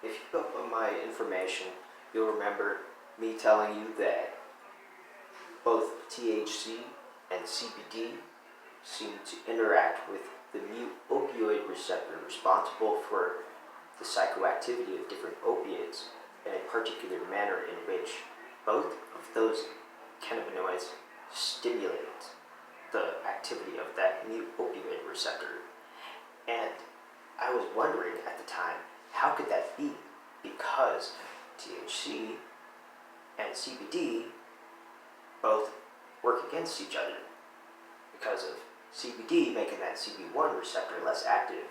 If you go on my information, you'll remember me telling you that both THC and CBD seem to interact with the mu-opioid receptor responsible for the psychoactivity of different opiates in a particular manner in which both of those cannabinoids stimulate the activity of that mu-opioid receptor. And I was wondering at the time, how could that be? Because THC and CBD both work against each other because of CBD making that CB1 receptor less active.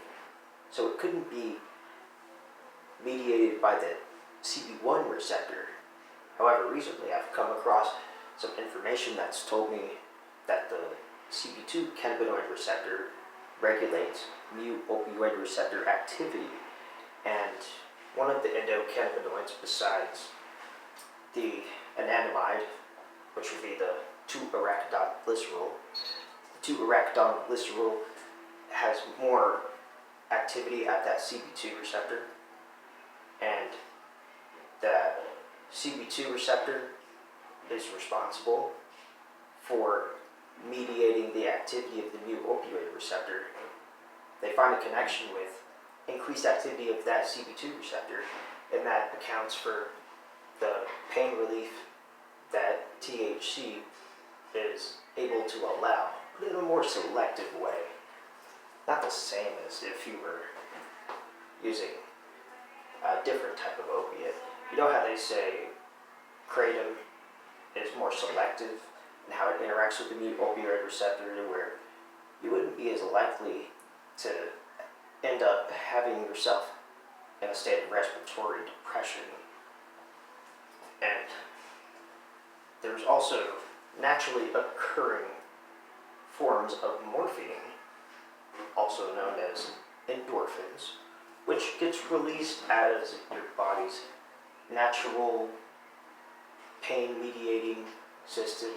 So it couldn't be mediated by the CB1 receptor. However, recently I've come across some information that's told me that the CB2 cannabinoid receptor regulates mu-opioid receptor activity, and one of the endocannabinoids besides the anandamide, which would be the 2-arachidonoglycerol. The 2-arachidonoglycerol has more activity at that CB2 receptor, and that CB2 receptor is responsible for mediating the activity of the mu-opioid receptor. They find a connection with increased activity of that CB2 receptor, and that accounts for the pain relief that THC is able to allow, but in a more selective way. Not the same as if you were using a different type of opiate. You know how they say kratom is more selective and how it interacts with the mu-opioid receptor, to where you wouldn't be as likely to end up having yourself in a state of respiratory depression. And there's also naturally occurring forms of morphine, also known as endorphins, which gets released as your body's natural pain-mediating system